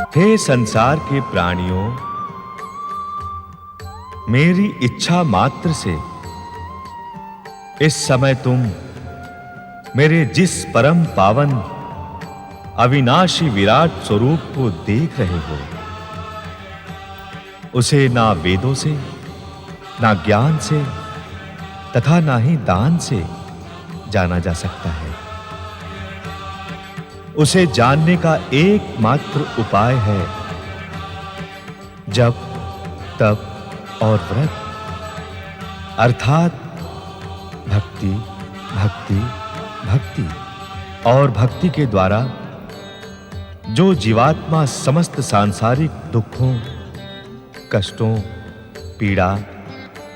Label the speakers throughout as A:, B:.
A: हे संसार के प्राणियों, मेरी इच्छा मात्र से इस समय तुम मेरे जिस परम पावन अविनाशी विराट स्वरूप को देख रहे हो, उसे ना वेदों से, ना ज्ञान से तथा ना ही दान से जाना जा सकता है। उसे जानने का एकमात्र उपाय है जप, तप और व्रत, अर्थात भक्ति, भक्ति, भक्ति और भक्ति के द्वारा जो जीवात्मा समस्त सांसारिक दुखों, कष्टों, पीड़ा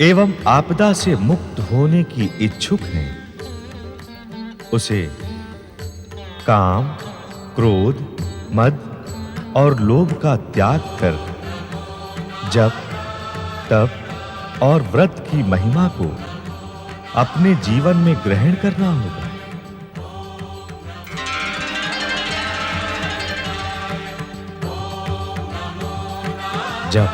A: एवं आपदा से मुक्त होने की इच्छुक है, उसे काम, क्रोध, मद और लोभ का त्याग कर जप, तप और व्रत की महिमा को अपने जीवन में ग्रहण करना होगा। जप,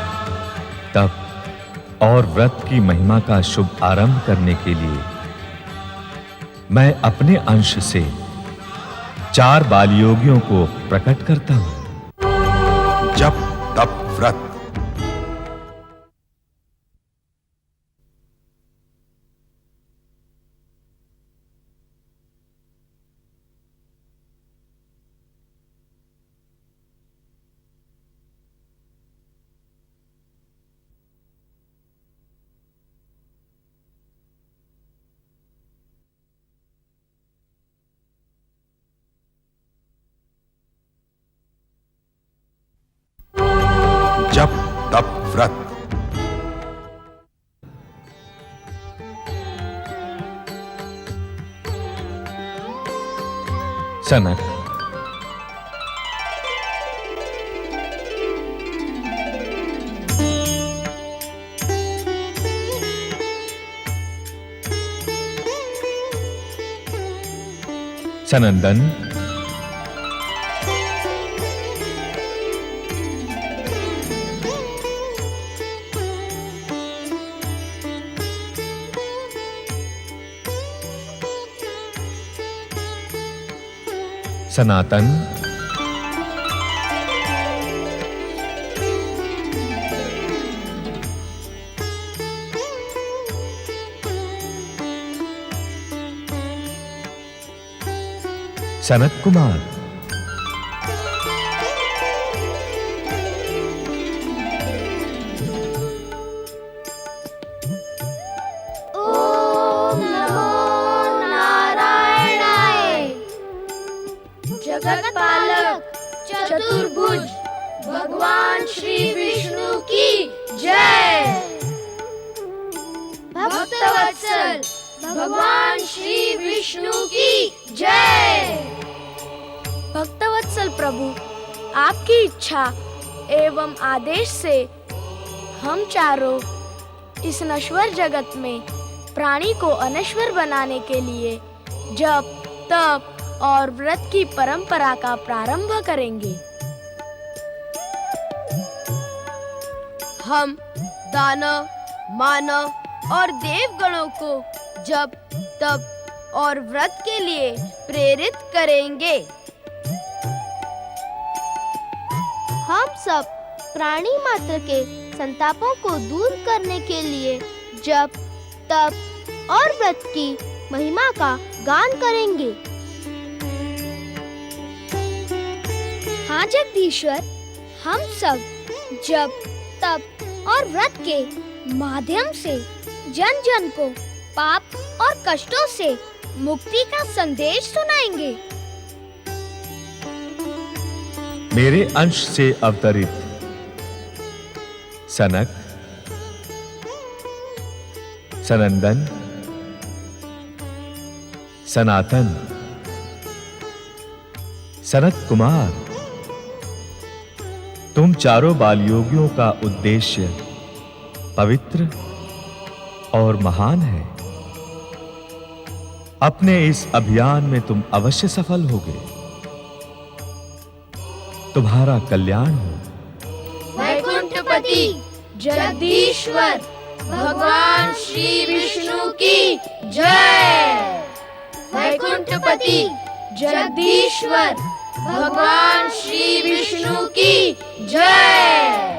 A: तप और व्रत की महिमा का शुभ आरंभ करने के लिए मैं अपने अंश से 4 बाल योगियों को प्रकट करता हूं।
B: जप, तप, व्रत। जप, तप, व्रत।
A: सनक, सनंदन, सनातन, सनत कुमार,
C: ओम नमो नारायणाय। जगतपालक चतुर्भुज भगवान श्री विष्णु की जय। भक्तवत्सल भगवान श्री विष्णु की जय।
D: भक्तवत्सल प्रभु, आपकी इच्छा एवं आदेश से हम चारों इस नश्वर जगत में प्राणी को अनश्वर बनाने के लिए जप, तप और व्रत की परंपरा का प्रारंभ करेंगे।
C: हम दानव, मानव और देवगणों को जप, तप और व्रत के लिए प्रेरित करेंगे। हम सब प्राणी मात्र के संतापों को दूर करने के लिए जप, तप और व्रत की महिमा का गान करेंगे।
D: हाँ जगदीश्वर, हम सब जप, तप और व्रत के माध्यम से जन जन को पाप और कष्टों से मुक्ति का संदेश सुनाएंगे।
A: मेरे अंश से अवतरित सनक, सनंदन, सनातन, सनत कुमार, तुम चारों बाल योगियों का उद्देश्य पवित्र और महान है। अपने इस अभियान में तुम अवश्य सफल होगे। तुम्हारा कल्याण हो।
D: वैकुंठपति जगदीश्वर भगवान श्री विष्णु की जय। वैकुंठपति जगदीश्वर भगवान श्री विष्णु की जय।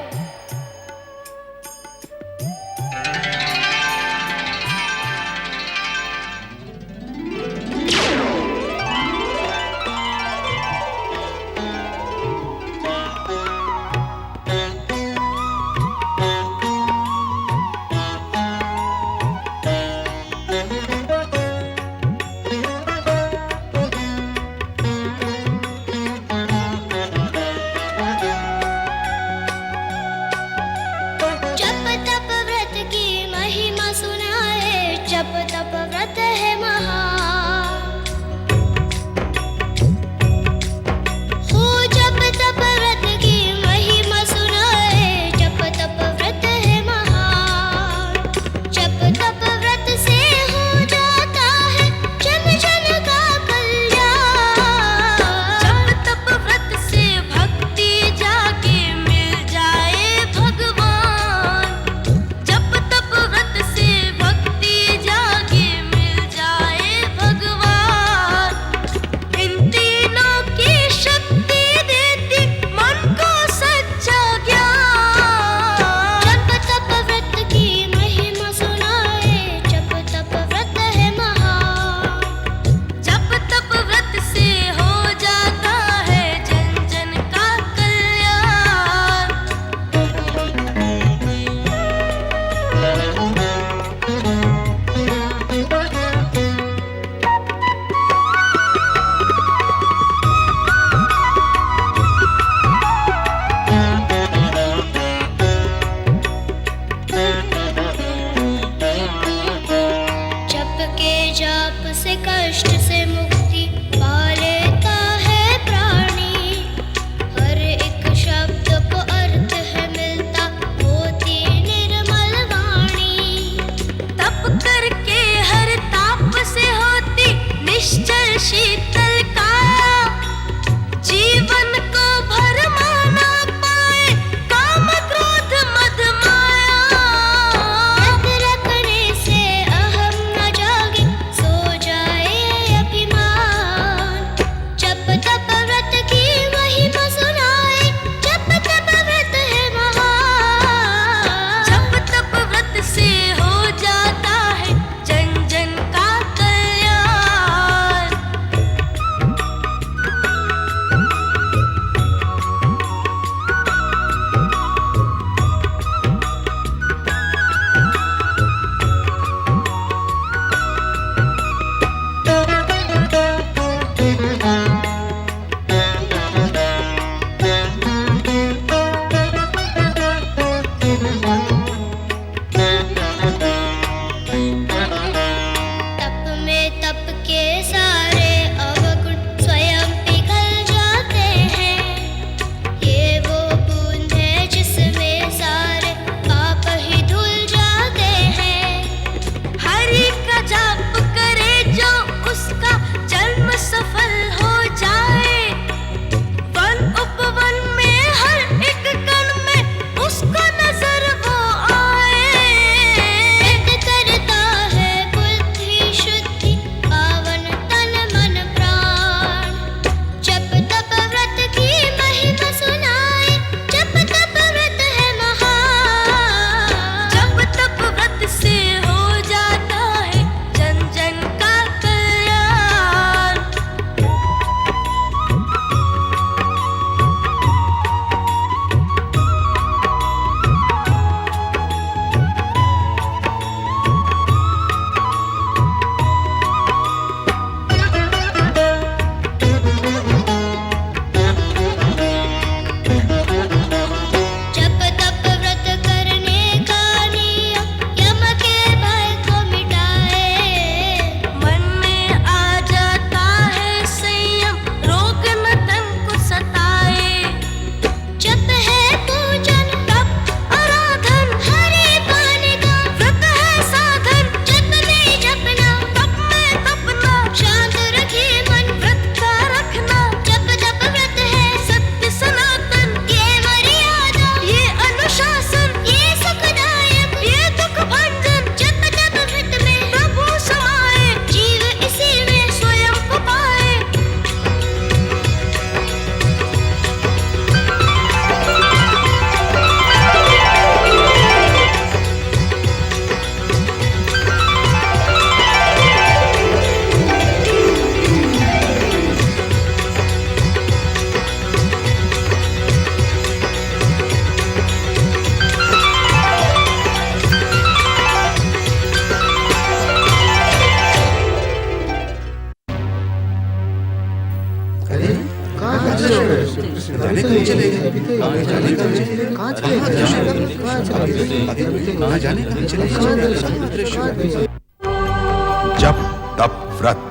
B: जप तप व्रत।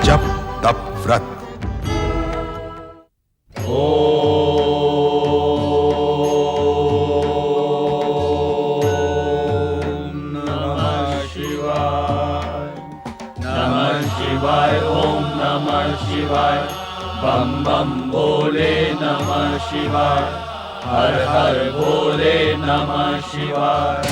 B: जप तप व्रत।
E: शिवाय ओम नमः शिवाय बम बम भोले नमः शिवाय हर हर भोले नमः शिवाय।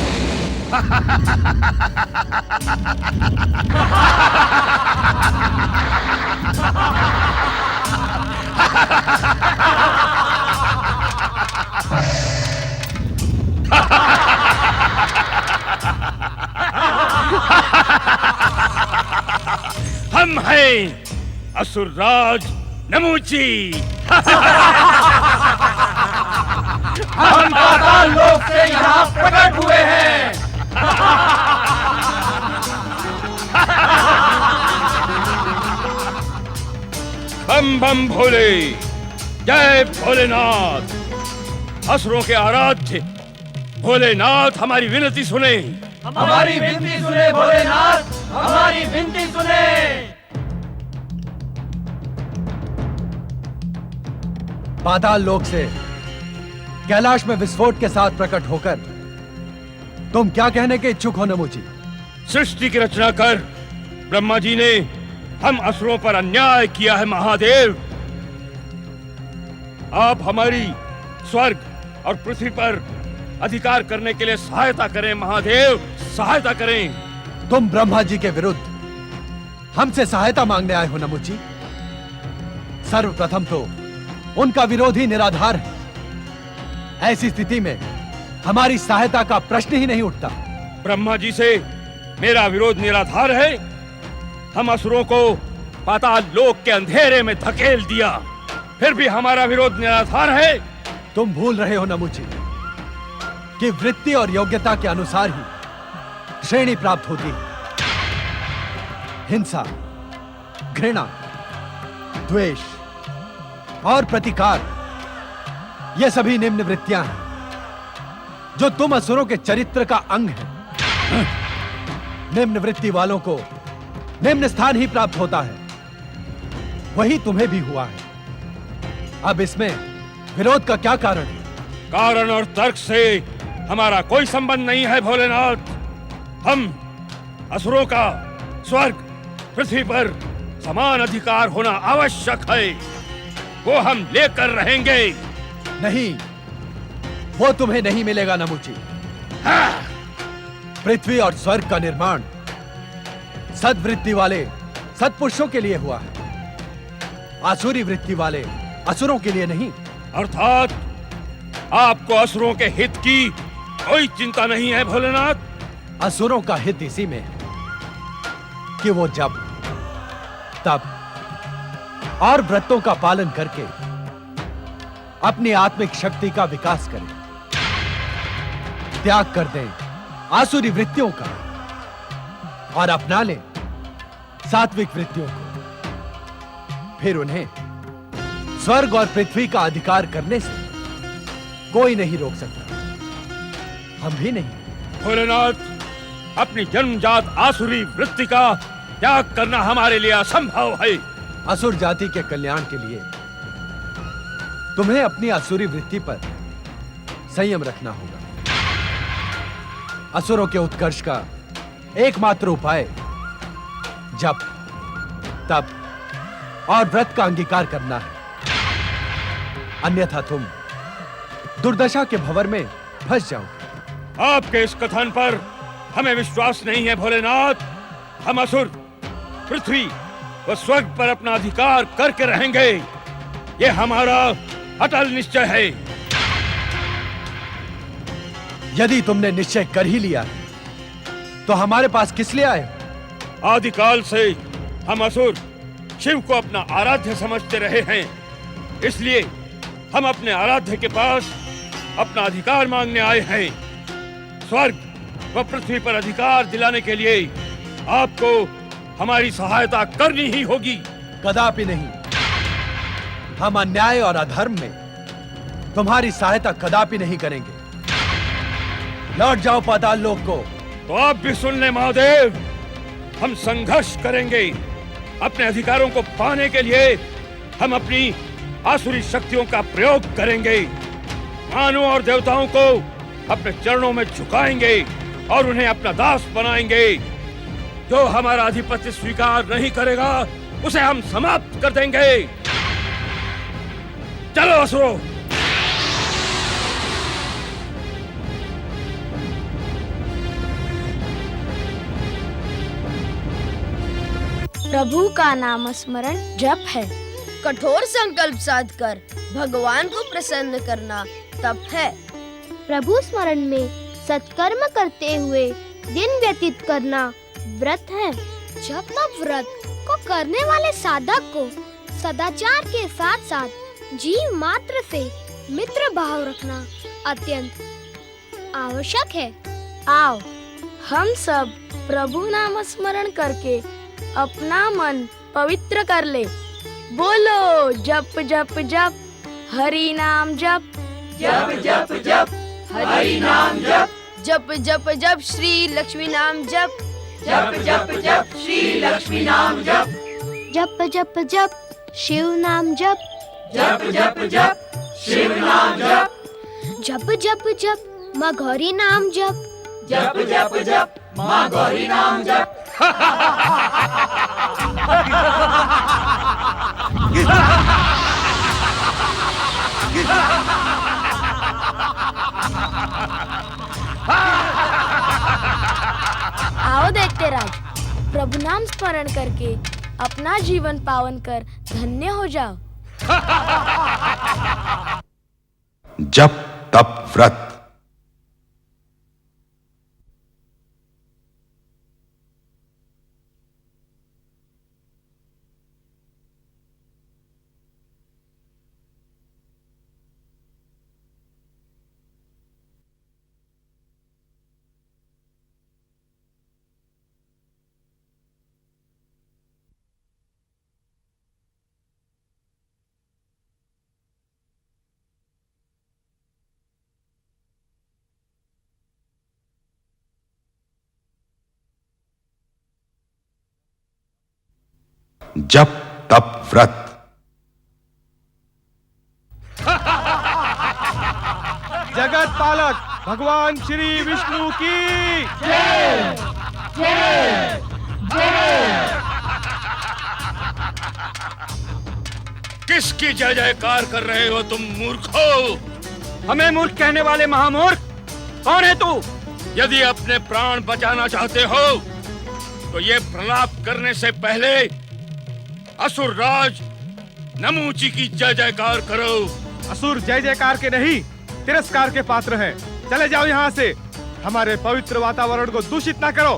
F: हम हैं असुरराज नमूची।
E: हम पाताल लोक से यहाँ प्रकट हुए हैं।
F: बम बम भोले, जय भोलेनाथ। असुरों के आराध्य भोलेनाथ हमारी विनती सुने।
E: हमारी विनती सुने भोलेनाथ, हमारी विनती सुने।
G: पाताल लोक से कैलाश में विस्फोट के साथ प्रकट होकर तुम क्या कहने के इच्छुक हो नमूची?
F: सृष्टि की रचना कर ब्रह्मा जी ने हम असुरों पर अन्याय किया है महादेव। आप हमारी स्वर्ग और पृथ्वी पर अधिकार करने के लिए सहायता करें महादेव, सहायता करें।
G: तुम ब्रह्मा जी के विरुद्ध हमसे सहायता मांगने आए हो नमूची? सर्वप्रथम तो उनका विरोधी निराधार है। ऐसी स्थिति में हमारी सहायता का प्रश्न ही नहीं उठता।
F: ब्रह्मा जी से मेरा विरोध निराधार है। हम असुरों को पाताल लोक के अंधेरे में धकेल दिया, फिर भी हमारा विरोध निराधार है।
G: तुम भूल रहे हो नमूची कि वृत्ति और योग्यता के अनुसार ही श्रेणी प्राप्त होती है। हिंसा, घृणा, द्वेष और प्रतिकार, ये सभी निम्न वृत्तियां हैं जो तुम असुरों के चरित्र का अंग है। निम्न वृत्ति वालों को निम्न स्थान ही प्राप्त होता है, वही तुम्हें भी हुआ है। अब इसमें विरोध का क्या कारण है?
F: कारण और तर्क से हमारा कोई संबंध नहीं है भोलेनाथ। हम असुरों का स्वर्ग पृथ्वी पर समान अधिकार होना आवश्यक है, वो हम लेकर रहेंगे।
G: नहीं, वो तुम्हें नहीं मिलेगा नमूची। पृथ्वी और स्वर्ग का निर्माण सद्वृत्ति वाले सत्पुरुषों के लिए हुआ है, आसुरी वृत्ति वाले असुरों के लिए नहीं।
F: अर्थात आपको असुरों के हित की कोई चिंता नहीं है भोलेनाथ।
G: असुरों का हित इसी में है कि वो जब तब और व्रतों का पालन करके अपनी आत्मिक शक्ति का विकास करें, त्याग कर दें आसुरी वृत्तियों का और अपना लें सात्विक वृत्तियों को। फिर उन्हें स्वर्ग और पृथ्वी का अधिकार करने से कोई नहीं रोक सकता, हम भी नहीं।
F: भोलेनाथ, अपनी जन्मजात आसुरी वृत्ति का त्याग करना हमारे लिए असंभव है।
G: असुर जाति के कल्याण के लिए तुम्हें अपनी असुरी वृत्ति पर संयम रखना होगा। असुरों के उत्कर्ष का एकमात्र उपाय जप, तप और व्रत का अंगीकार करना है, अन्यथा तुम दुर्दशा के भंवर में फंस जाओगे।
F: आपके इस कथन पर हमें विश्वास नहीं है भोलेनाथ। हम असुर पृथ्वी व स्वर्ग पर अपना अधिकार करके रहेंगे। ये हमारा अटल निश्चय है।
G: यदि तुमने निश्चय कर ही लिया तो हमारे पास किस लिए आए?
F: आदिकाल से हम असुर शिव को अपना आराध्य समझते रहे हैं, इसलिए हम अपने आराध्य के पास अपना अधिकार मांगने आए हैं। स्वर्ग व पृथ्वी पर अधिकार दिलाने के लिए आपको हमारी सहायता करनी ही होगी।
G: कदापि नहीं। हम अन्याय और अधर्म में तुम्हारी सहायता कदापि नहीं करेंगे। लौट जाओ पाताल लोक को।
F: तो आप भी सुन ले महादेव, हम संघर्ष करेंगे। अपने अधिकारों को पाने के लिए हम अपनी आसुरी शक्तियों का प्रयोग करेंगे। मानव और देवताओं को अपने चरणों में झुकाएंगे और उन्हें अपना दास बनाएंगे। जो हमारा आधिपत्य स्वीकार नहीं करेगा उसे हम समाप्त कर देंगे। चलो असुरों।
D: प्रभु का नाम स्मरण जप है।
H: कठोर संकल्प साधकर भगवान को प्रसन्न करना तप है।
C: प्रभु स्मरण में सत्कर्म करते हुए दिन व्यतीत करना व्रत है।
I: जप तप व्रत को करने वाले साधक को सदाचार के साथ साथ जीव मात्र से मित्र भाव रखना अत्यंत आवश्यक है।
D: आओ हम सब प्रभु नाम स्मरण करके अपना मन पवित्र कर ले। बोलो जप जप जप हरि नाम जप।
E: जप जप जप हरि नाम जप।
H: जप जप जप श्री लक्ष्मी नाम जप।
E: जप जप जप श्री लक्ष्मी नाम जप।
C: जप जप जप शिव नाम जप।
E: जप जप जप शिव नाम जप।
I: जप जप जप माँ गौरी नाम जप।
E: जप जप जप माँ गौरी नाम जप।
D: आओ देखते राज, प्रभु नाम स्मरण करके अपना जीवन पावन कर धन्य हो जाओ।
B: जप तप व्रत। जप तप व्रत।
G: जगत पालक भगवान श्री विष्णु की
E: जय जय जय।
F: किसकी जय जयकार कर रहे हो तुम मूर्खो?
E: हमें मूर्ख कहने वाले महामूर्ख कौन है तू?
F: यदि अपने प्राण बचाना चाहते हो तो ये प्रलाप करने से पहले असुर राज नमूची की जय जयकार करो।
G: असुर जय जयकार के नहीं तिरस्कार के पात्र हैं। चले जाओ यहाँ से। हमारे पवित्र वातावरण को दूषित ना करो।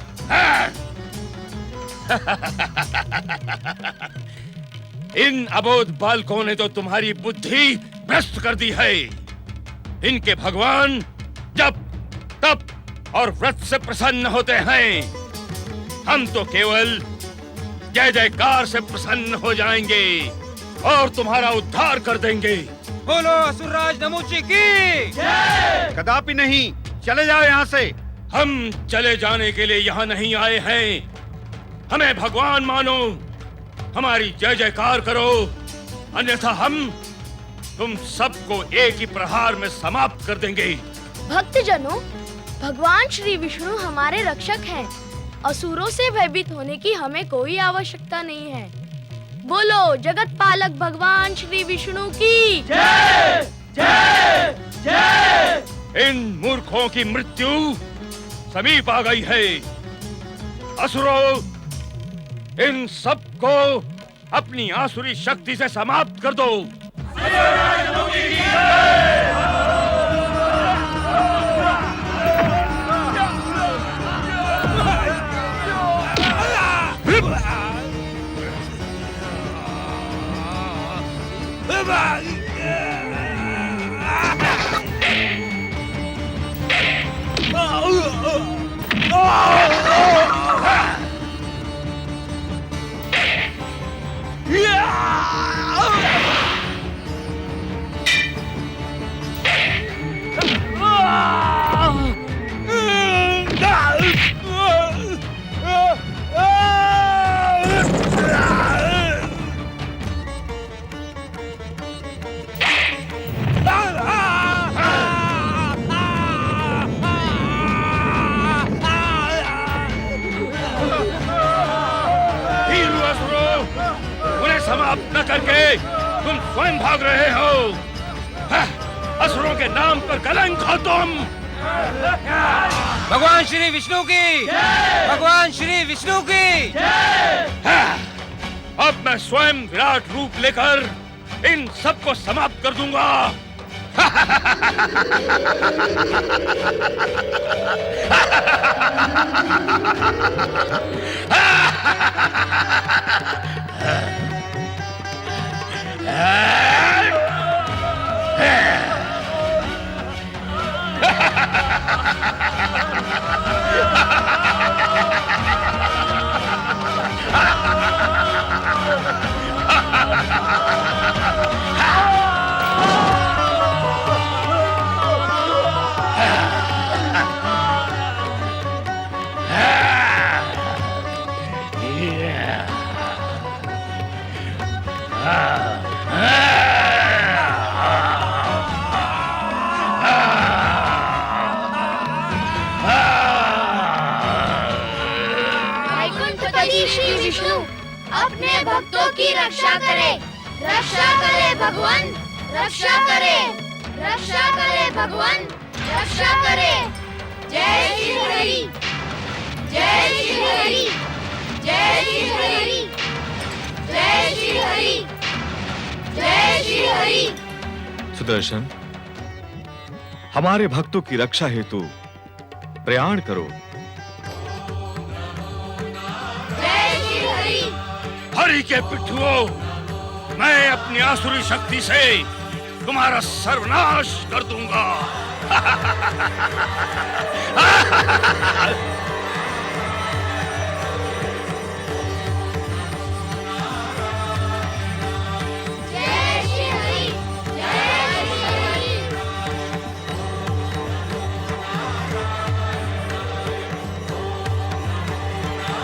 F: इन अबोध बालकों ने तो तुम्हारी बुद्धि भ्रष्ट कर दी है। इनके भगवान जप तप और व्रत से प्रसन्न होते हैं। हम तो केवल जय जयकार से प्रसन्न हो जाएंगे और तुम्हारा उद्धार कर देंगे।
E: बोलो असुरराज नमूची की जय।
G: कदापि नहीं। चले जाओ यहाँ से।
F: हम चले जाने के लिए यहाँ नहीं आए हैं। हमें भगवान मानो, हमारी जय जयकार करो, अन्यथा हम तुम सबको एक ही प्रहार में समाप्त कर देंगे।
D: भक्तजनों, भगवान श्री विष्णु हमारे रक्षक हैं। असुरों से भयभीत होने की हमें कोई आवश्यकता नहीं है। बोलो जगत पालक भगवान श्री विष्णु की
E: जय जय जय।
F: इन मूर्खों की मृत्यु समीप आ गई है। असुरों, इन सबको अपनी आसुरी शक्ति से समाप्त कर दो। समाप्त न करके तुम स्वयं भाग रहे हो। असुरों के नाम पर कलंक हो तुम।
E: भगवान श्री विष्णु की, भगवान श्री विष्णु की।
F: अब मैं स्वयं विराट रूप लेकर इन सबको समाप्त कर दूंगा।
I: श्री विष्णु अपने भक्तों की रक्षा करे, रक्षा करे भगवान, रक्षा करे, रक्षा करे भगवान, रक्षा करे। जय श्री हरि, जय श्री हरि, जय श्री हरि, जय श्री हरि, जय श्री हरि।
A: सुदर्शन, हमारे भक्तों की रक्षा हेतु प्रयाण करो।
F: हरि के पिट्ठुओं, मैं अपनी आसुरी शक्ति से तुम्हारा सर्वनाश कर दूंगा।
I: जय श्री हरि, जय श्री हरि।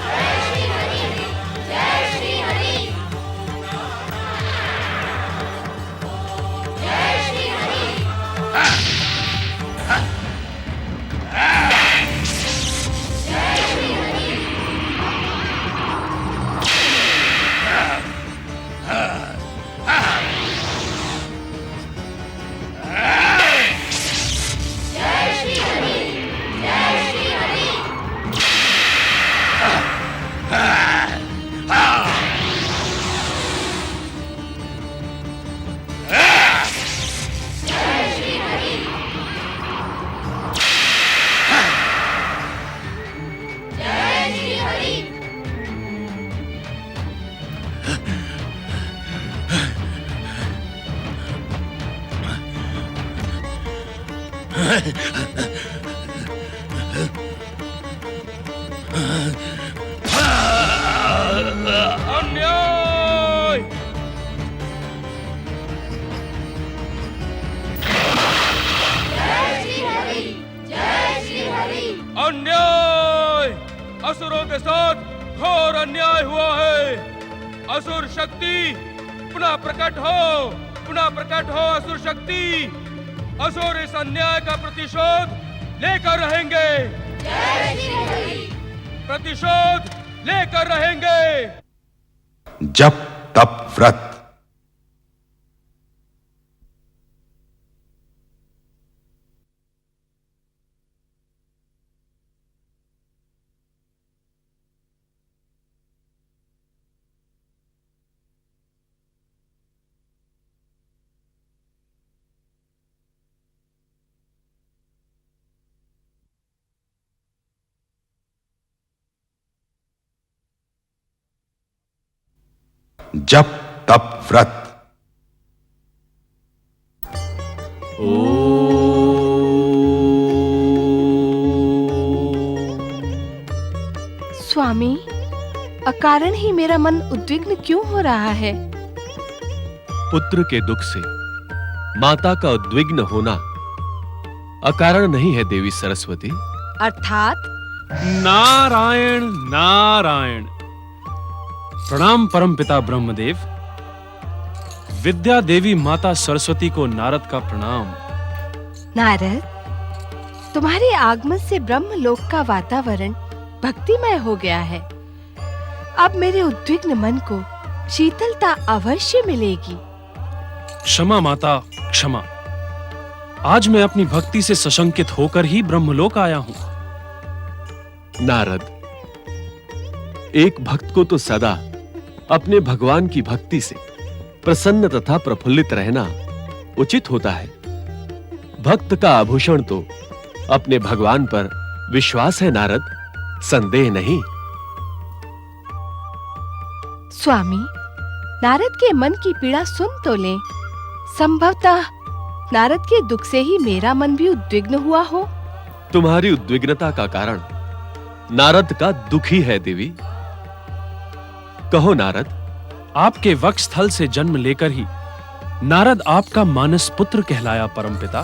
I: जय श्री हरि, जय श्री हरि। जय श्री हरि। जय श्री हरि। जय श्री हरि, जय श्री हरि। जय श्री हरि। जय श्री हरि।
F: अन्याय!
I: जय श्री हरि, जय श्री हरि।
E: अन्याय! असुरों के साथ घोर अन्याय हुआ है। असुर शक्ति पुनः प्रकट हो, पुनः प्रकट हो असुर शक्ति। असुर इस अन्याय का प्रतिशोध लेकर रहेंगे।
I: जय श्री हरि।
E: प्रतिशोध लेकर रहेंगे।
B: जप तप व्रत। जप तप व्रत।
J: स्वामी, अकारण ही मेरा मन उद्विग्न क्यों हो रहा है?
K: पुत्र के दुख से माता का उद्विग्न होना अकारण नहीं है देवी सरस्वती।
J: अर्थात?
L: नारायण नारायण। प्रणाम परमपिता ब्रह्मदेव। विद्या देवी माता सरस्वती को नारद का प्रणाम।
J: नारद, तुम्हारे आगमन से ब्रह्मलोक का वातावरण भक्तिमय हो गया है। अब मेरे उद्विग्न मन को शीतलता अवश्य मिलेगी।
L: क्षमा माता, क्षमा। आज मैं अपनी भक्ति से सशंकित होकर ही ब्रह्मलोक आया हूं।
K: नारद, एक भक्त को तो सदा अपने भगवान की भक्ति से प्रसन्न तथा प्रफुल्लित रहना उचित होता है। भक्त का आभूषण तो अपने भगवान पर विश्वास है नारद, संदेह नहीं।
J: स्वामी, नारद के मन की पीड़ा सुन तो लें। संभवतः नारद के दुख से ही मेरा मन भी उद्विग्न हुआ हो।
K: तुम्हारी उद्विग्नता का कारण नारद का दुख ही है देवी। कहो नारद।
L: आपके वक्षस्थल से जन्म लेकर ही नारद आपका मानस पुत्र कहलाया परमपिता।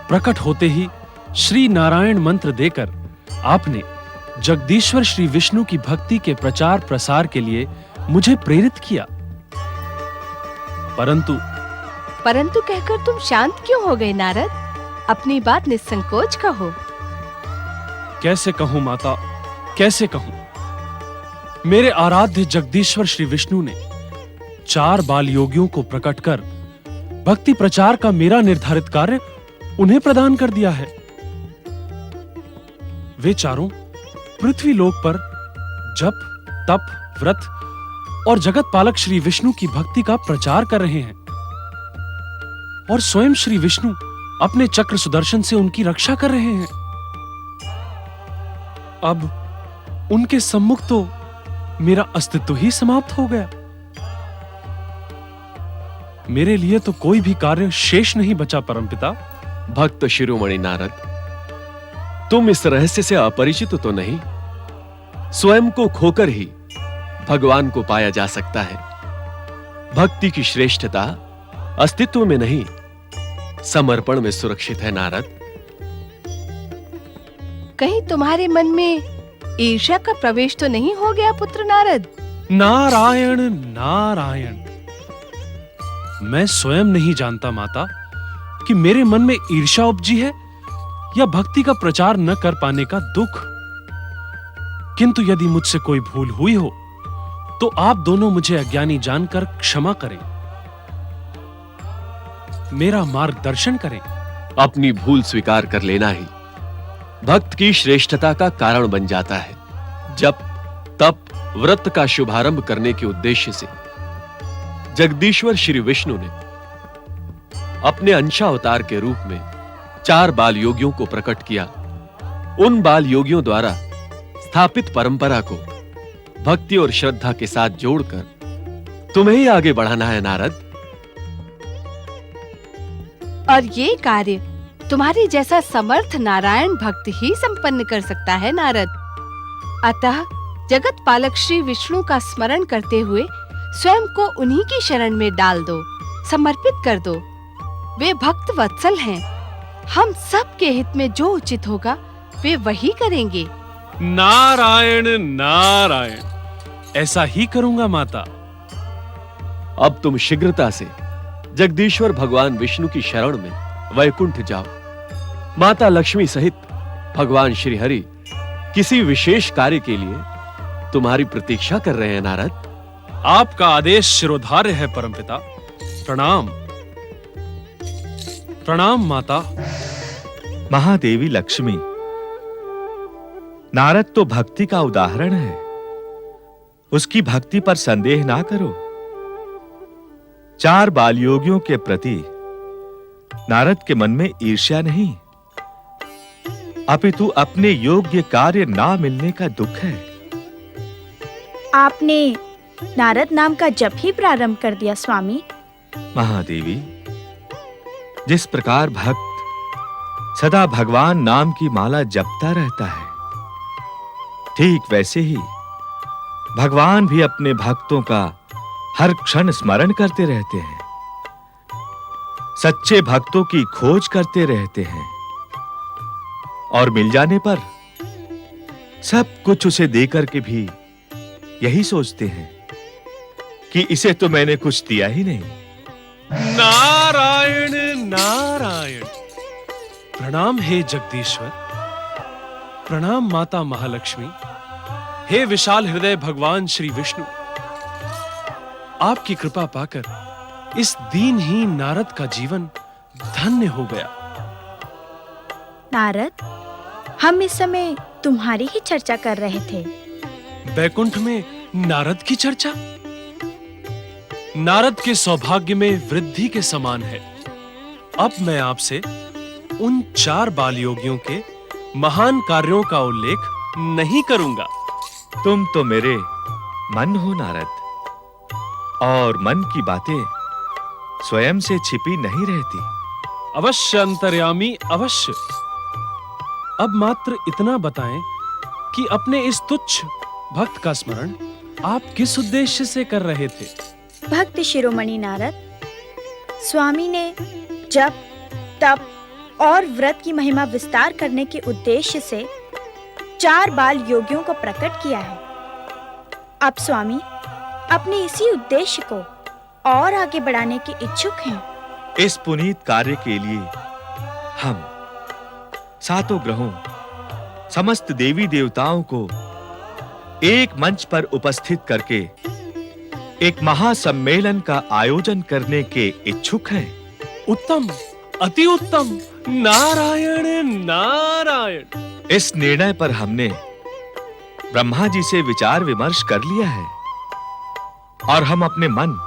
L: प्रकट होते ही श्री नारायण मंत्र देकर आपने जगदीश्वर श्री विष्णु की भक्ति के प्रचार प्रसार के लिए मुझे प्रेरित किया।
J: परंतु कहकर तुम शांत क्यों हो गए नारद? अपनी बात निसंकोच कहो।
L: कैसे कहूं माता, कैसे कहूं? मेरे आराध्य जगदीश्वर श्री विष्णु ने 4 बाल योगियों को प्रकट कर भक्ति प्रचार का मेरा निर्धारित कार्य उन्हें प्रदान कर दिया है। वे चारों पृथ्वी लोक पर जप, तप, व्रत और जगत पालक श्री विष्णु की भक्ति का प्रचार कर रहे हैं और स्वयं श्री विष्णु अपने चक्र सुदर्शन से उनकी रक्षा कर रहे हैं। अब उनके सम्मुख तो मेरा अस्तित्व ही समाप्त हो गया। मेरे लिए तो कोई भी कार्य शेष नहीं बचा परमपिता।
K: भक्त शिरोमणि नारद, तुम इस रहस्य से अपरिचित तो नहीं? स्वयं को खोकर ही भगवान को पाया जा सकता है। भक्ति की श्रेष्ठता अस्तित्व में नहीं, समर्पण में सुरक्षित है नारद।
J: कहीं तुम्हारे मन में ईर्ष्या का प्रवेश तो नहीं हो गया पुत्र नारद?
L: नारायण नारायण। मैं स्वयं नहीं जानता माता कि मेरे मन में ईर्ष्या उपजी है या भक्ति का प्रचार न कर पाने का दुख। किंतु यदि मुझसे कोई भूल हुई हो तो आप दोनों मुझे अज्ञानी जानकर क्षमा करें, मेरा मार्गदर्शन करें।
K: अपनी भूल स्वीकार कर लेना ही भक्त की श्रेष्ठता का कारण बन जाता है। जप, तप, व्रत का शुभारंभ करने के उद्देश्य से जगदीश्वर श्री विष्णु ने अपने अंशावतार के रूप में 4 बाल योगियों को प्रकट किया। उन बाल योगियों द्वारा स्थापित परंपरा को भक्ति और श्रद्धा के साथ जोड़कर तुम्हें ही आगे बढ़ाना है नारद।
J: और ये कार्य तुम्हारे जैसा समर्थ नारायण भक्त ही संपन्न कर सकता है नारद। अतः जगत पालक श्री विष्णु का स्मरण करते हुए स्वयं को उन्हीं की शरण में डाल दो, समर्पित कर दो। वे भक्त वत्सल हैं। हम सब के हित में जो उचित होगा वे वही करेंगे।
L: नारायण नारायण। ऐसा ही करूंगा माता।
K: अब तुम शीघ्रता से जगदीश्वर भगवान विष्णु की शरण में वैकुंठ जाओ। माता लक्ष्मी सहित भगवान श्री हरि किसी विशेष कार्य के लिए तुम्हारी प्रतीक्षा कर रहे हैं नारद।
L: आपका आदेश शिरोधार्य है परमपिता। प्रणाम प्रणाम माता।
A: महादेवी लक्ष्मी, नारद तो भक्ति का उदाहरण है। उसकी भक्ति पर संदेह ना करो। 4 बाल योगियों के प्रति नारद के मन में ईर्ष्या नहीं, अपितु अपने योग्य कार्य ना मिलने का दुख है।
M: आपने नारद नाम का जप ही प्रारंभ कर दिया स्वामी।
A: महादेवी, जिस प्रकार भक्त सदा भगवान नाम की माला जपता रहता है, ठीक वैसे ही भगवान भी अपने भक्तों का हर क्षण स्मरण करते रहते हैं, सच्चे भक्तों की खोज करते रहते हैं और मिल जाने पर सब कुछ उसे देकर के भी यही सोचते हैं कि इसे तो मैंने कुछ दिया ही नहीं।
L: नारायण नारायण। प्रणाम हे जगदीश्वर, प्रणाम माता महालक्ष्मी, हे विशाल हृदय भगवान श्री विष्णु। आपकी कृपा पाकर इस दीनहीन नारद का जीवन धन्य हो गया।
M: नारद, हम इस समय तुम्हारी ही चर्चा कर रहे थे।
L: बैकुंठ में नारद की चर्चा? नारद के सौभाग्य में वृद्धि के समान है। अब मैं आपसे उन 4 बाल योगियों के महान कार्यों का उल्लेख नहीं करूंगा।
A: तुम तो मेरे मन हो नारद, और मन की बातें स्वयं से छिपी नहीं रहती।
L: अवश्य अंतर्यामी, अवश्य। अब मात्र इतना बताएं कि अपने इस तुच्छ भक्त का स्मरण आप किस उद्देश्य से कर रहे थे?
M: भक्त शिरोमणि नारद, स्वामी ने जप, तप और व्रत की महिमा विस्तार करने के उद्देश्य से 4 बाल योगियों को प्रकट किया है। अब स्वामी अपने इसी उद्देश्य को और आगे बढ़ाने के इच्छुक हैं।
A: इस पुनीत कार्य के लिए हम 7 ग्रहों, समस्त देवी देवताओं को एक मंच पर उपस्थित करके एक महासम्मेलन का आयोजन करने के इच्छुक हैं।
L: उत्तम, अति उत्तम। नारायण नारायण।
A: इस निर्णय पर हमने ब्रह्मा जी से विचार विमर्श कर लिया है और हम अपने मन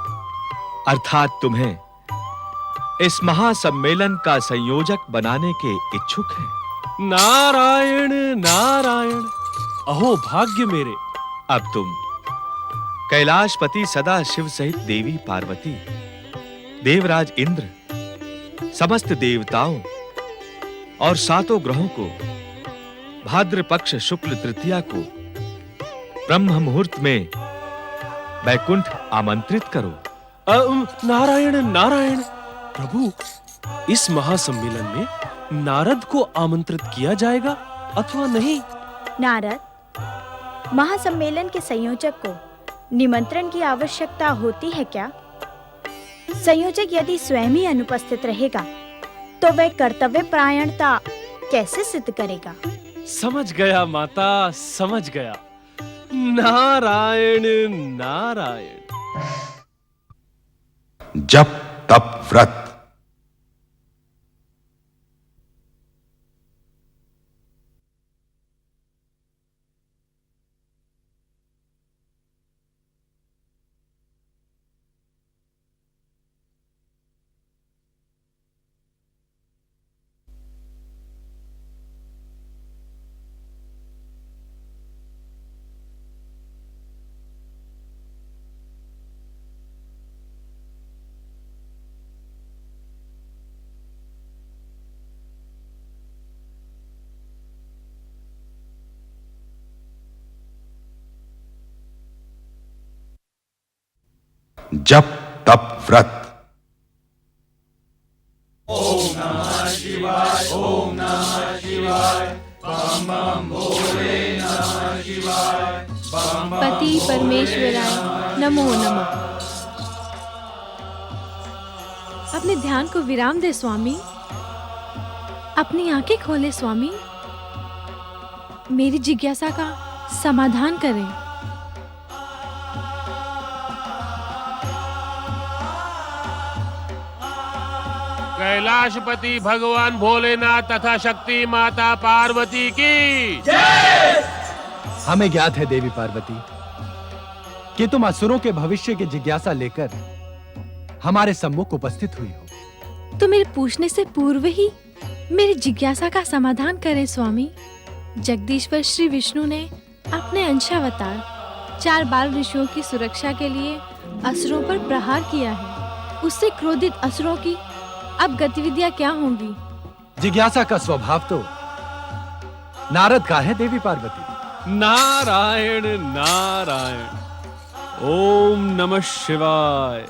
A: अर्थात तुम्हें इस महासम्मेलन का संयोजक बनाने के इच्छुक हैं।
L: नारायण नारायण। अहो भाग्य मेरे।
A: अब तुम कैलाशपति सदा शिव सहित देवी पार्वती, देवराज इंद्र, समस्त देवताओं और 7 ग्रहों को भाद्र पक्ष शुक्ल तृतीया को ब्रह्म मुहूर्त में बैकुंठ आमंत्रित करो।
L: नारायण नारायण। प्रभु, इस महासम्मेलन में नारद को आमंत्रित किया जाएगा अथवा नहीं?
M: नारद, महासम्मेलन के संयोजक को निमंत्रण की आवश्यकता होती है क्या? संयोजक यदि स्वयं ही अनुपस्थित रहेगा तो वह कर्तव्य परायणता कैसे सिद्ध करेगा?
L: समझ गया माता, समझ गया। नारायण नारायण।
B: जप तप व्रत। जप तप व्रत।
N: ओम नमः शिवाय, ओम नमः शिवाय, बम बम भोले नमः शिवाय, बम बम
O: पति परमेश्वराय नमो नमः। अपने ध्यान को विराम दे स्वामी, अपनी आंखें खोले स्वामी, मेरी जिज्ञासा का समाधान करें।
F: कैलाशपति भगवान भोलेनाथ तथा शक्ति माता पार्वती की
G: हमें ज्ञात है देवी पार्वती कि तुम असुरों के भविष्य की जिज्ञासा लेकर हमारे सम्मुख उपस्थित हुई हो।
O: तो मेरे पूछने से पूर्व ही मेरी जिज्ञासा का समाधान करें स्वामी। जगदीश्वर श्री विष्णु ने अपने अंशावतार 4 बाल ऋषियों की सुरक्षा के लिए असुरों पर प्रहार किया है। उससे क्रोधित असुरों की अब गतिविधियां क्या होंगी?
G: जिज्ञासा का स्वभाव तो नारद का है देवी पार्वती।
L: नारायण नारायण, ओम नमः शिवाय।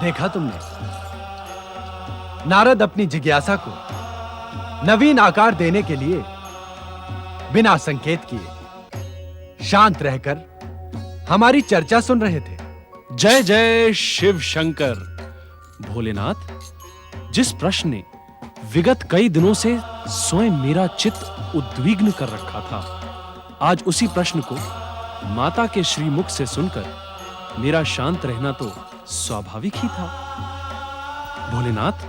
G: देखा तुमने, नारद अपनी जिज्ञासा को नवीन आकार देने के लिए बिना संकेत किए शांत रहकर हमारी चर्चा सुन रहे थे।
L: जय जय शिव शंकर। भोलेनाथ, जिस प्रश्न ने विगत कई दिनों से स्वयं मेरा चित्त उद्विग्न कर रखा था, आज उसी प्रश्न को माता के श्रीमुख से सुनकर मेरा शांत रहना तो स्वाभाविक ही था। भोलेनाथ,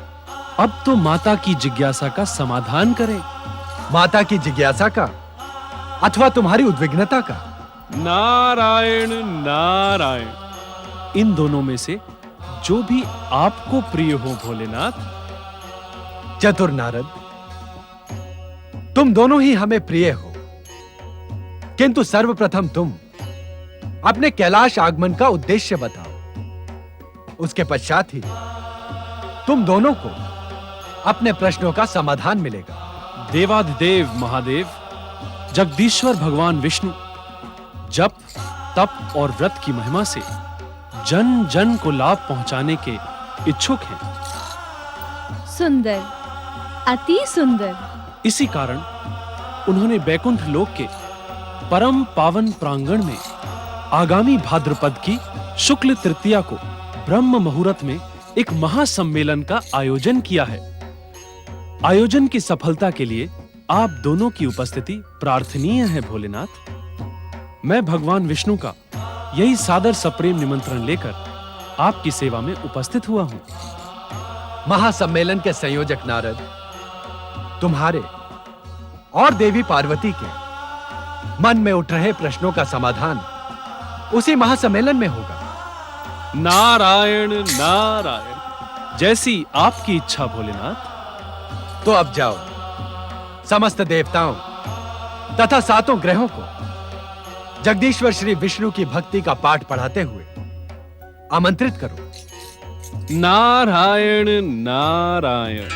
L: अब तो माता की जिज्ञासा का समाधान करें।
G: माता की जिज्ञासा का अथवा तुम्हारी उद्विग्नता का?
L: नारायण नारायण, इन दोनों में से जो भी आपको प्रिय हो भोलेनाथ।
G: चतुर नारद, तुम दोनों ही हमें प्रिय हो, किंतु सर्वप्रथम तुम अपने कैलाश आगमन का उद्देश्य बताओ। उसके पश्चात ही तुम दोनों को अपने प्रश्नों का समाधान मिलेगा।
L: देवाधिदेव महादेव जगदीश्वर भगवान विष्णु जप, तप और व्रत की महिमा से जन जन को लाभ पहुंचाने के इच्छुक हैं।
O: सुंदर, अति सुंदर।
L: इसी कारण उन्होंने बैकुंठ लोक के परम पावन प्रांगण में आगामी भाद्रपद की शुक्ल तृतीया को ब्रह्म मुहूर्त में एक महासम्मेलन का आयोजन किया है। आयोजन की सफलता के लिए आप दोनों की उपस्थिति प्रार्थनीय है भोलेनाथ। मैं भगवान विष्णु का यही सादर सप्रेम निमंत्रण लेकर आपकी सेवा में उपस्थित हुआ हूं।
G: महासम्मेलन के संयोजक नारद, तुम्हारे और देवी पार्वती के मन में उठ रहे प्रश्नों का समाधान उसी महासम्मेलन में होगा।
L: नारायण नारायण, जैसी आपकी इच्छा भोलेनाथ।
G: तो अब जाओ, समस्त देवताओं तथा 7 ग्रहों को जगदीश्वर श्री विष्णु की भक्ति का पाठ पढ़ाते हुए आमंत्रित करो।
L: नारायण नारायण।